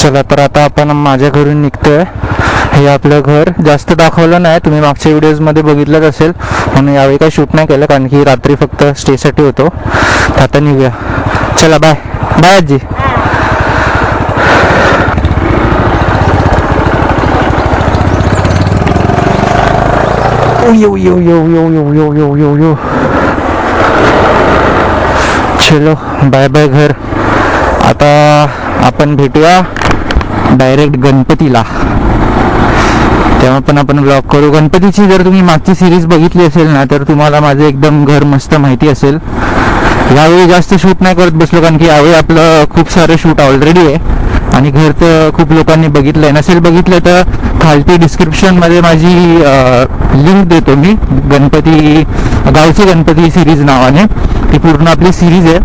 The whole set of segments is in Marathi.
चला तर आता आपण माझ्या घरून निघतोय. हे आपलं घर जास्त दाखवलं नाही, तुम्ही मागच्या व्हिडिओजमध्ये बघितलंच असेल, म्हणून यावेळी काही शूट नाही केलं कारण की रात्री फक्त स्टेसाठी होतो. आता निघूया. चला बाय बाय आजी. यो यो यो यो यो यो यो यो यो. चलो बाय बाय घर. आता आपण भेटूया डायरेक्ट गणपतीला, तेव्हा पण आपण ब्लॉग करू. गणपतीची जर तुम्ही मागची सिरीज बघितली असेल ना तर तुम्हाला माझं एकदम घर मस्त माहिती असेल. यावेळी जास्त शूट नाही करत बसलो कारण की यावेळी आपलं खूप सारं शूट ऑलरेडी आहे आणि घर तर खूप लोकांनी बघितलंय. नसेल बघितलं तर खालती डिस्क्रिप्शनमध्ये माझी लिंक देतो मी, गणपती गावची गणपती सिरीज नावाने. ती पूर्ण आपली सिरीज आहे.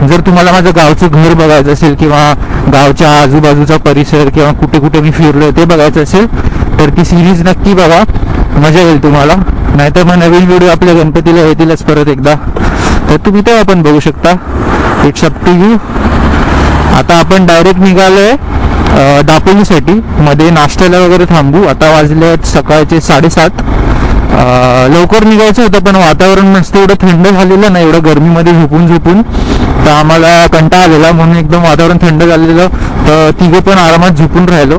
जर तुम्हाला माझं गावचं घर बघायचं असेल किंवा गावच्या आजूबाजूचा परिसर किंवा कुठे कुठे मी फिरलोय ते बघायचं असेल तर ती सिरीज नक्की बघा, मजा येईल तुम्हाला. नाहीतर मग नवीन व्हिडिओ आपल्या गणपतीला येतीलच परत एकदा, तर तुम्ही तेव्हा पण बघू शकता. It's up to you. आता आपण डायरेक्ट निघालोय दापोलीसाठी. मध्ये नाश्त्याला वगैरे थांबू. आता वाजले सकाळचे 7:30. लवकर निघायचं होतं पण वातावरण नसतं एवढं थंड झालेलं नाही, एवढं गरमीमध्ये झोपून तर आम्हाला कंटाळा आलेला, म्हणून एकदम वातावरण थंड झालेलं तर तिघे पण आरामात झोपून राहिलो.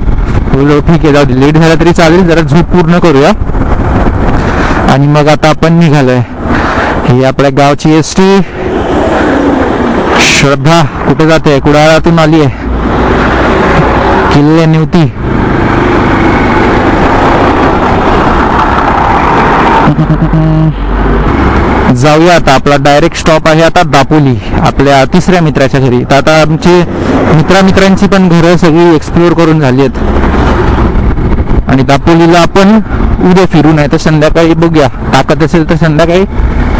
बोललो ठीक आहे, जाऊ दे, लेट झाला तरी चालेल, जरा झोप पूर्ण करूया. आणि मग आता आपण निघालोय. ही आपल्या गावची ST श्रद्धा कुठे जाते? कुडाळातून आली आहे, किल्ले निवती. जाऊया आता. आपला डायरेक्ट स्टॉप आहे आता दापोली, आपल्या तिसऱ्या मित्राच्या घरी. तर आता आमची मित्रांची पण घरं सगळी एक्सप्लोअर करून झाली आहेत आणि दापोलीला आपण उद्या फिरू, नाही तर संध्याकाळी बघूया. ताकद असेल तर संध्याकाळी,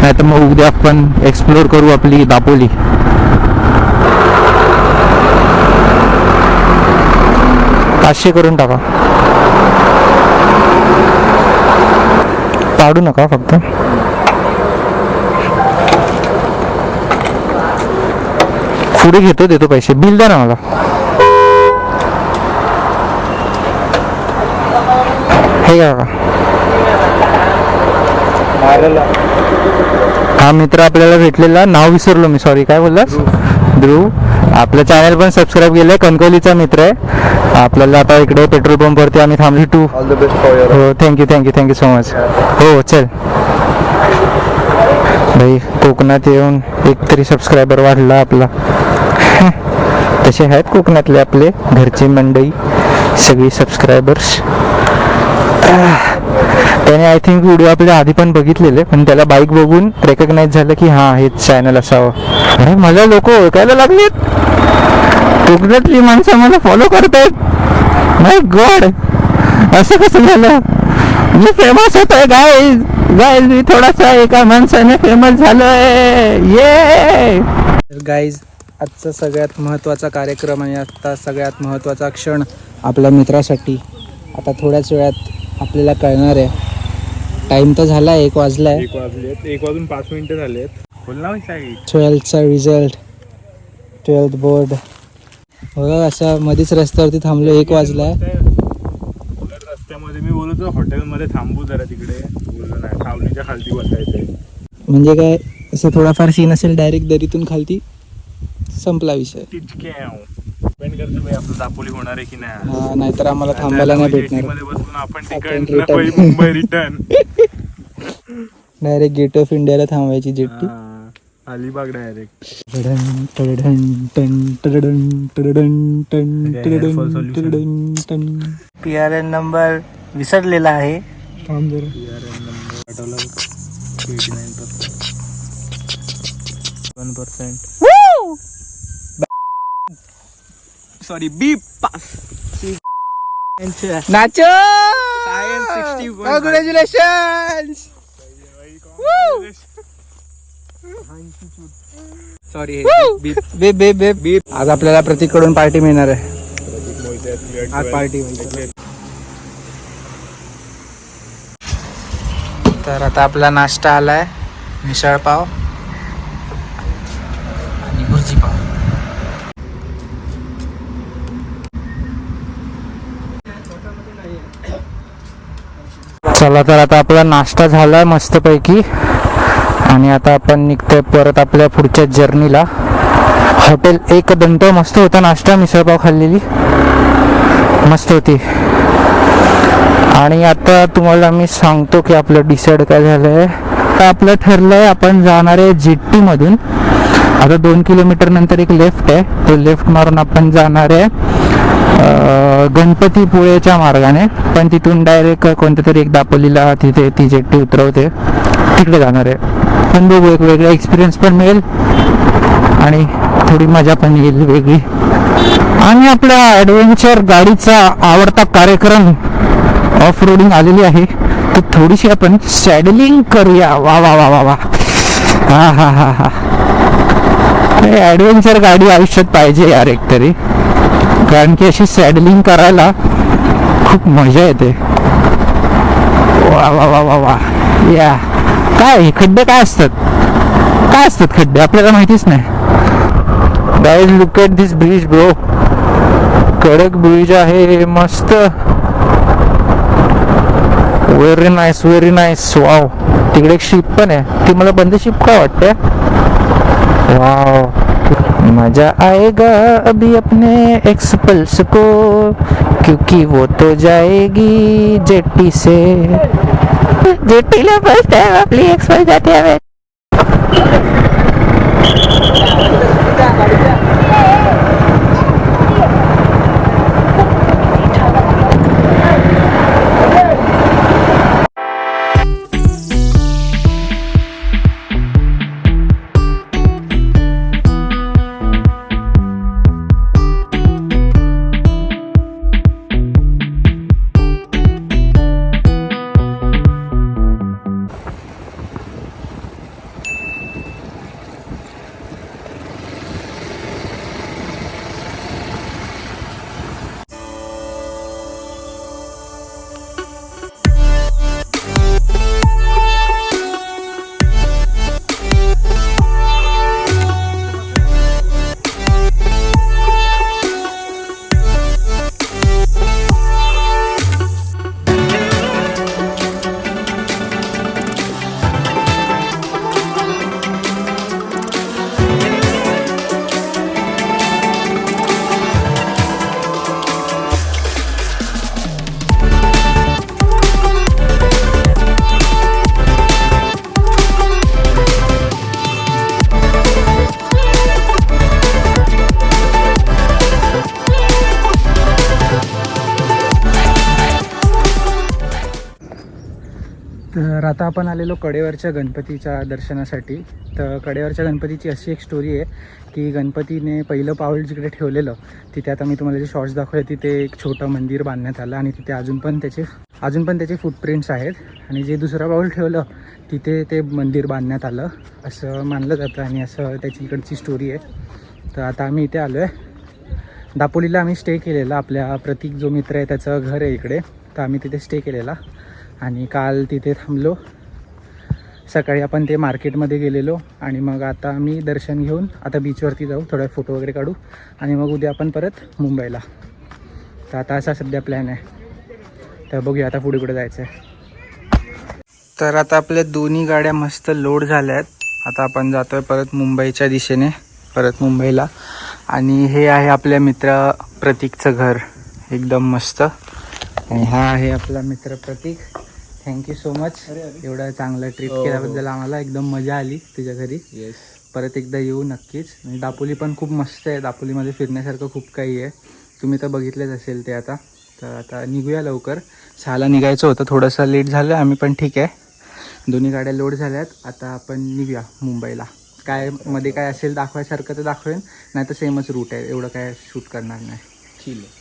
नाही तर मग उद्या आपण एक्सप्लोअर करू आपली दापोली. पाचशे करून टाका, पाडू नका फक्त. पुढे घेतो, देतो पैसे. बिल द्या ना मला. हे का हा मित्र आपल्याला भेटलेला, नाव विसरलो मी, सॉरी. काय बोललास? ध्रुव. आपलं चॅनल पण सबस्क्राईब केलंय, कणकवलीचा मित्र आहे. आपल्याला आता इकडे पेट्रोल पंपवरती आम्ही थांबली. हो, थँक्यू सो मच. हो चल भाई, कोकणात येऊन एक तरी सबस्क्रायबर वाढला आपला. तसे आहेत कोकणातले आपले घरचे मंडळी सगळी सबस्क्रायबर्स. त्याने आय थिंक व्हिडिओ आपल्या आधी पण बघितलेले, पण त्याला बाईक बघून रेकग्नाइज झालं की हां हेच चॅनल असावं. अरे मला लोक ओळखायला लागलेत, कोकणातली माणसं मला फॉलो करतायत. माय गॉड, असं कसं झालं? मी फेमस होतोय गाईज. मी थोडासा एका माणसाने फेमस झालोय. ये गाईज, आजचा सगळ्यात महत्त्वाचा कार्यक्रम आणि आजचा सगळ्यात महत्त्वाचा क्षण आपल्या मित्रासाठी आता थोड्याच वेळात आपल्याला कळणार आहे. टाइम तर झाला 1 वाजलाय. 1 वाजून 5 मिनिटं झालेत. 12th result, 12th board. बघा असं मध्येच रस्त्यावरती थांबलो. 1 वाजलाय. रस्त्यामध्ये मी बोलतो हॉटेलमध्ये थांबू जरा, तिकडे बोललो नाही, सावलीच्या खालती बसायचंय. म्हणजे काय असं थोडाफार सीन असेल, डायरेक्ट दरीतून खालती संपला विषय. डिपेंड करतो भाई आपलं दापोली होणार आहे की नाही. हा, नाहीतर आम्हाला थांबायला नाही भेटणार. बसून आपण तिकडे Mumbai return direct gate of इंडियाला थांबायची jetty. Alibag direct. PRN number विसरलेला आहे. Sorry, beep pass. नाचो. सायन्स 60. कॉंग्रॅच्युलेशन्स. Sorry, beep. आज आपल्याला प्रतीककडून पार्टी मिळणार आहे. आज पार्टी. तर आता आपला नाश्ता आलाय, मिसळ पाव आणि भुर्जी पाव. चला तर आता आपला नाश्ता झाला मस्तपैकी आणि आता आपण निघतोय परत आपल्या पुढच्या जर्नीला. हॉटेल एक दंत मस्त होता नाश्ता, मिसळपाव खाल्लेली मस्त होती. आणि आता तुम्हाला मी सांगतो की आपलं डिसाईड काय झालंय. आपलं ठरलंय आपण जाणार आहे जेट्टी मधून. आता 2 किलोमीटर नंतर एक लेफ्ट आहे, तो लेफ्ट मारून आपण जाणार आहे गणपतीपुळेच्या मार्गाने. पण तिथून डायरेक्ट कोणत्या तरी एक दापोलीला तिथे ती जेट्टी उतरवते, तिकडे जाणार आहे. पण बघू, एक वेगळा एक्सपिरियन्स पण मिळेल आणि थोडी मजा पण येईल वेगळी. आणि आपल्या ॲडव्हेंचर गाडीचा आवडता कार्यक्रम ऑफ रोडिंग आलेली आहे, तर थोडीशी आपण सॅडलिंग करूया. वा वा वा वा वा, हा हा हा हा. ॲडव्हेंचर गाडी आयुष्यात पाहिजे यार एक तरी, कारण की अशी सॅडलिंग करायला खूप मजा येते. वा वा वा वा वा. या काय खड्डे काय असतात खड्डे आपल्याला माहितीच नाही. Guys look at this bridge bro, कडक ब्रिज आहे मस्त. Very nice very nice. Wow, तिकडे एक शिप पण आहे, ती मला बंद शिप का वाटते. वाव, मजा आएगा अभी अपने एक्स पल्स को, क्योंकि वो तो जाएगी जेट्टी से. जेट्टीला फर्स्ट टाइम आपली एक्स पल्स जाते हवे. तर आता आपण आलेलो कडेवरच्या गणपतीच्या दर्शनासाठी. तर कडेवरच्या गणपतीची अशी एक स्टोरी आहे की गणपतीने पहिलं पाऊल जिकडे ठेवलेलं तिथे, आता मी तुम्हाला जे शॉर्ट्स दाखवले, तिथे एक छोटं मंदिर बांधण्यात आलं आणि तिथे अजून पण त्याचे फुटप्रिंट्स आहेत. आणि जे दुसरं पाऊल ठेवलं तिथे ते मंदिर बांधण्यात आलं असं मानलं जातं आणि असं त्याची इकडची स्टोरी आहे. तर आता आम्ही इथे आलो आहे दापोलीला. आम्ही स्टे केलेला, आपल्या प्रतीक जो मित्र आहे त्याचं घर आहे इकडे, तर आम्ही तिथे स्टे केलेला आणि काल तिथे थांबलो. सकाळी आपण ते मार्केटमध्ये गेलेलो आणि मग आता आम्ही दर्शन घेऊन आता बीचवरती जाऊ, थोडा फोटो वगैरे काढू आणि मग उद्या आपण परत मुंबईला. तर आता असा सध्या प्लॅन आहे, तर बघूया आता पुढे कुठे जायचं आहे. तर आता आपल्या दोन्ही गाड्या मस्त लोड झाल्या आहेत. आता आपण जातो आहे परत मुंबईच्या दिशेने, परत मुंबईला. आणि हे आहे आपल्या मित्र प्रतीकचं घर, एकदम मस्त. आणि हा आहे आपला मित्र प्रतीक. थँक्यू सो मच, एवढं चांगलं ट्रिप केल्याबद्दल. आम्हाला एकदम मजा आली तुझ्या घरी. परत एकदा येऊ नक्कीच. आणि दापोली पण खूप मस्त आहे, दापोलीमध्ये फिरण्यासारखं खूप काही आहे, तुम्ही तर बघितलेच असेल ते. तर आता निघूया लवकर. 6ला निघायचं होतं, थोडंसं लेट झालं आम्ही, पण ठीक आहे. दोन्ही गाड्या लोड झाल्यात, आता आपण निघूया मुंबईला. काय मध्ये काय असेल दाखवायसारखं तर दाखवेन, नाही तर सेमच रूट आहे, एवढं काय शूट करणार नाही. ठीक आहे.